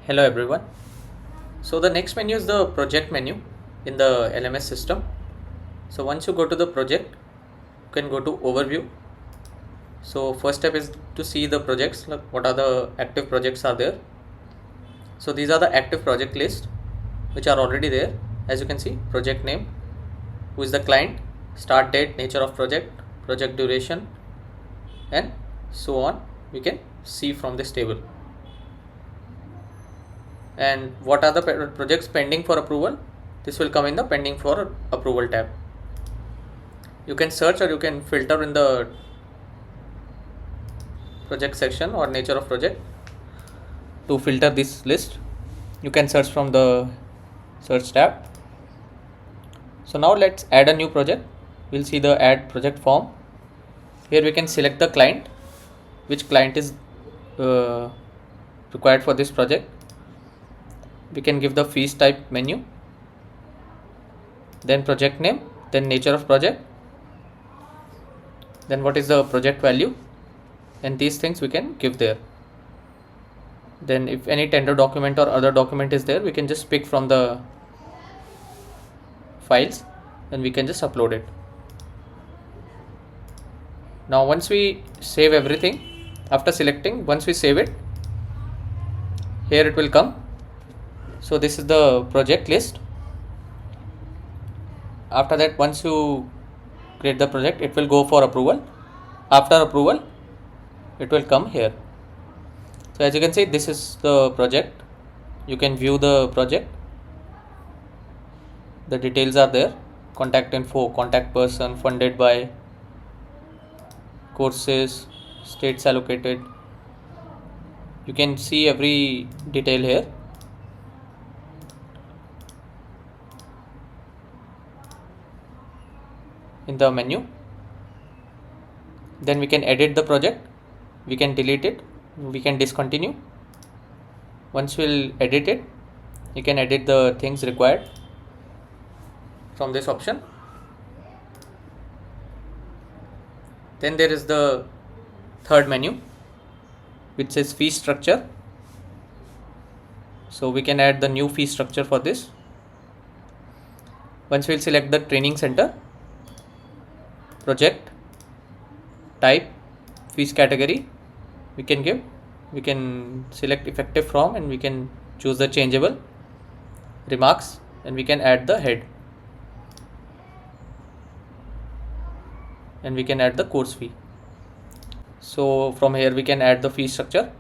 Hello everyone. So the next menu is the project menu in the LMS system. So once you go to the project, you can go to overview. So first step is to see the projects, like what are the active projects are there. So these are the active project list which are already there. As you can see, project name, who is the client, start date, nature of project, project duration, and so on. We can see from this table. And what are the projects pending for approval? This will come in the pending for approval tab. You can search or you can filter in the project section or nature of project. To filter this list, you can search from the search tab. So now let's add a new project. We'll see the add project form. Here we can select the client, which client is required for this project. We can give the fees type menu, then project name, then nature of project, then what is the project value, and these things we can give there. Then if any tender document or other document is there, we can just pick from the files and we can just upload it. Now once we save everything, after selecting, once we save it, here it will come. So this is the project list. After that, once you create the project, it will go for approval. After approval, it will come here. So as you can see, this is the project. You can view the project. The details are there. Contact info, contact person, funded by, courses, states allocated. You can see every detail here. In the menu. Then we can edit the project. We can delete it. We can discontinue. Once we'll edit it, you can edit the things required from this option. Then there is the third menu, which says fee structure. So we can add the new fee structure for this. Once we'll select the training center, project, type, fees category, we can select effective from, and we can choose the changeable, remarks, and we can add the head, and we can add the course fee. So from here we can add the fee structure.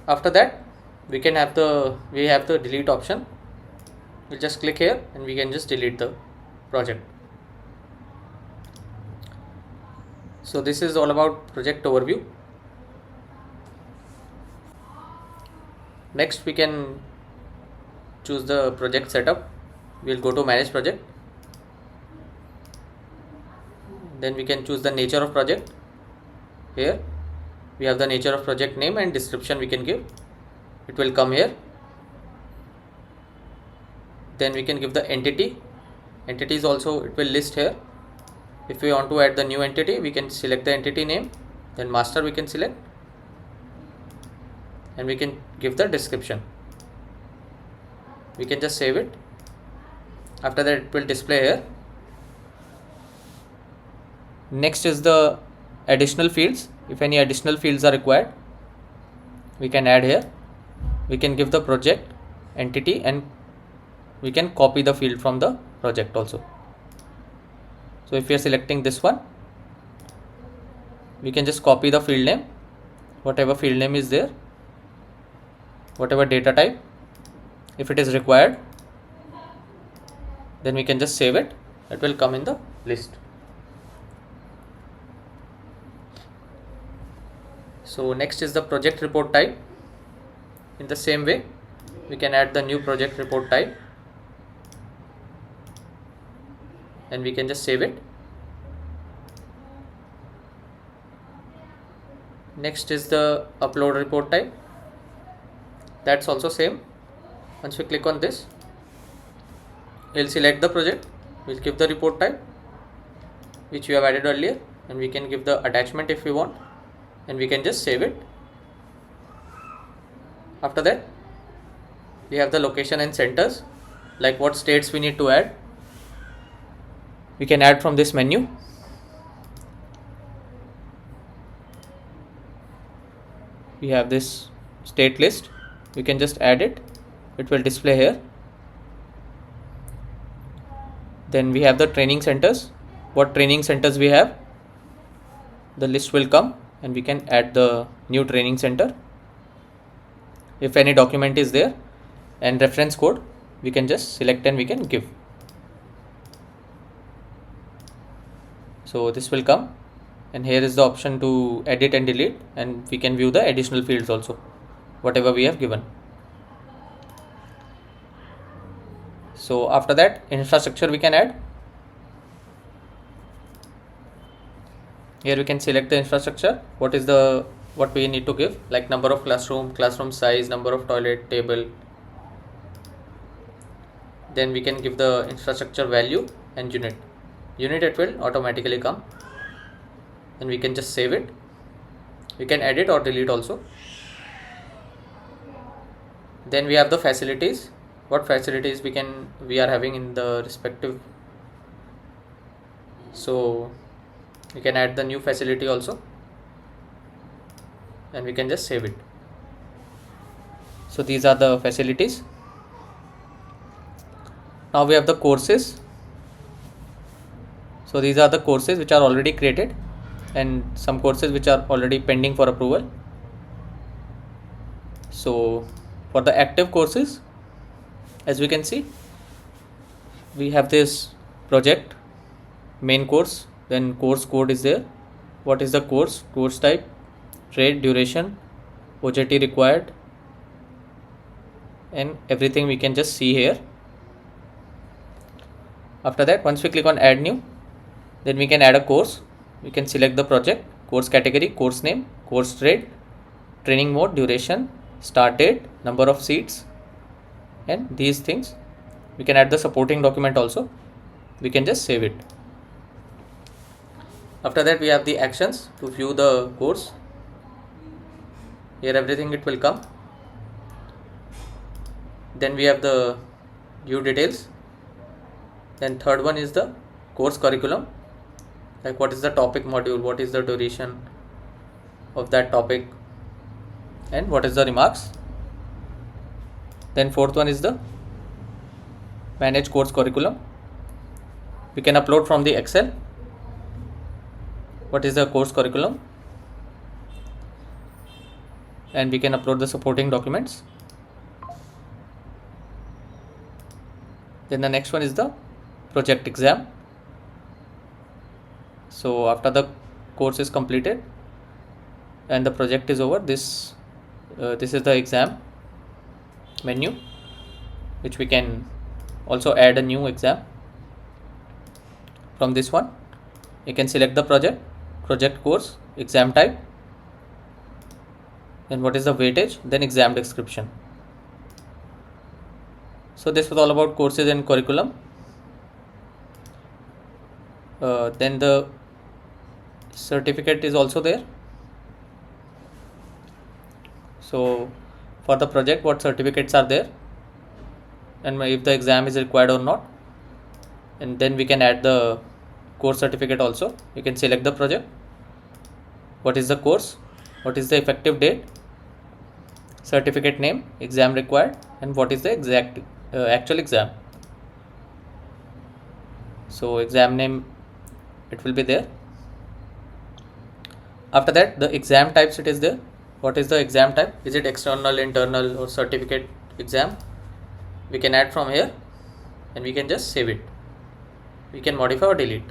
After that, we have the delete option. We'll just click here and we can just delete the project. So this is all about project overview. Next we can choose the project setup. We'll go to manage project. Then we can choose the nature of project. Here we have the nature of project name and description we can give. It will come here. Then we can give the entity. Entities also it will list here. If we want to add the new entity, we can select the entity name, then master we can select, and we can give the description. We can just save it. After that, it will display here. Next is the additional fields. If any additional fields are required, we can add here. We can give the project, entity, and we can copy the field from the project also. So if we are selecting this one, we can just copy the field name, whatever field name is there, whatever data type. If it is required, then we can just save it. It will come in the list. So next is the project report type. In the same way, we can add the new project report type, and we can just save it. Next is the upload report type. That's also same. Once we click on this, we'll select the project. We'll give the report type, which we have added earlier, and we can give the attachment if we want, and we can just save it. After that, we have the location and centers, like what states we need to add. We can add from this menu. We have this state list. We can just add it. It will display here. Then we have the training centers. What training centers we have, the list will come, and we can add the new training center. If any document is there, and reference code, we can just select and we can give. So this will come, and here is the option to edit and delete, and we can view the additional fields also, whatever we have given. So after that, infrastructure we can add. Here we can select the infrastructure. What we need to give, like number of classroom size, number of toilet, table. Then we can give the infrastructure value and unit. It will automatically come, and we can just save it. We can edit or delete also. Then we have the facilities. What facilities we are having in the respective. So we can add the new facility also, and we can just save it. So these are the facilities. Now we have the courses. So these are the courses which are already created, and some courses which are already pending for approval. So for the active courses, as we can see, we have this project, main course, then course code is there. What is the course type, rate, duration, OJT required, and everything we can just see here. After that, once we click on add new, then we can add a course. We can select the project, course category, course name, course rate, training mode, duration, start date, number of seats, and these things. We can add the supporting document also. We can just save it. After that, we have the actions to view the course. Here everything it will come. Then we have the view details. Then third one is the course curriculum, like what is the topic module, what is the duration of that topic, and what is the remarks. Then fourth one is the manage course curriculum. We can upload from the Excel. What is the course curriculum, and we can upload the supporting documents. Then the next one is the project exam. So after the course is completed and the project is over, this is the exam menu, which we can also add a new exam. From this one, you can select the project course, exam type, then what is the weightage, then exam description. So this was all about courses and curriculum. Then the certificate is also there. So for the project, what certificates are there, and if the exam is required or not. And then we can add the course certificate also. You can select the project, what is the course, what is the effective date, certificate name, exam required, and what is the exact actual exam. So exam name, it will be there. After that, the exam types, it is there. What is the exam type? Is it external, internal, or certificate exam? We can add from here, and we can just save it. We can modify or delete.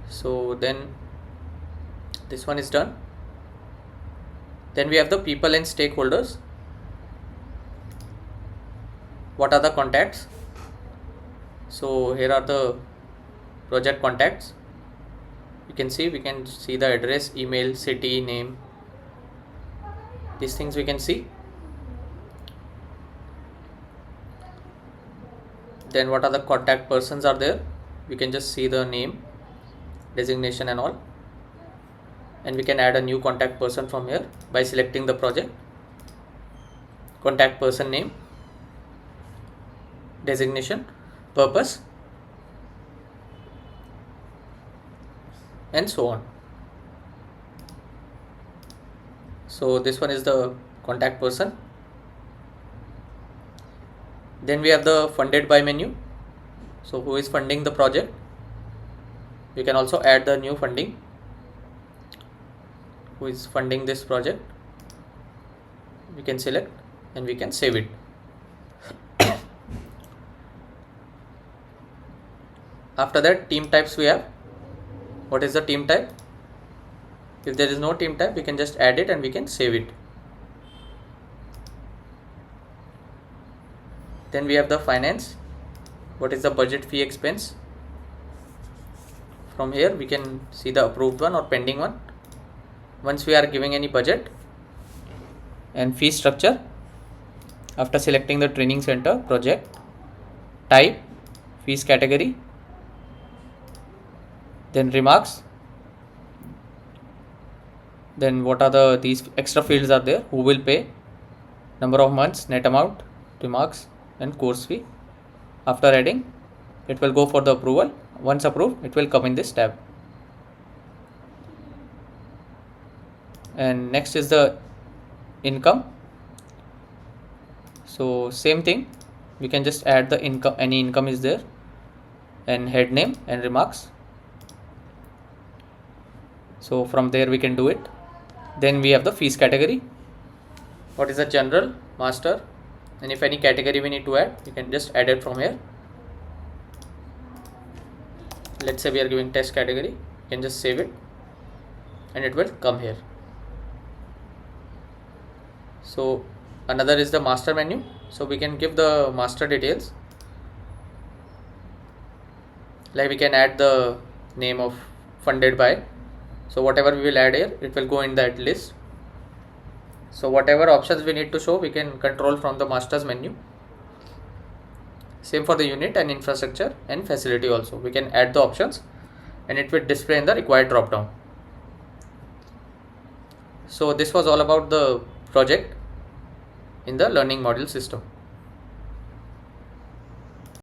So then this one is done. Then we have the people and stakeholders. What are the contacts? So here are the project contacts. You can see, we can see the address, email, city, name. These things we can see. Then what are the contact persons are there? We can just see the name, designation and all. and we can add a new contact person from here by selecting the project, contact person name, designation, purpose, and so on. So this one is the contact person. Then we have the funded by menu. So who is funding the project? We can also add the new funding. Who is funding this project? We can select and we can save it. After that, team types we have. What is the team type? If there is no team type, we can just add it and we can save it. Then we have the finance. What is the budget, fee, expense? From here we can see the approved one or pending one. Once we are giving any budget, and fee structure, after selecting the training center, project, type, fees category, then remarks, then what are these extra fields are there, who will pay, number of months, net amount, remarks, and course fee. After adding, it will go for the approval. Once approved, it will come in this tab. And next is the income. So same thing, we can just add the income, any income is there, and head name and remarks. So from there we can do it. Then we have the fees category. What is the general, master, and if any category we need to add, you can just add it from here. Let's say we are giving test category, you can just save it and it will come here. So another is the master menu. So we can give the master details, like we can add the name of funded by. So whatever we will add here, it will go in that list. So whatever options we need to show, we can control from the master's menu. Same for the unit and infrastructure and facility also. We can add the options and it will display in the required drop down. So this was all about the project in the learning module system.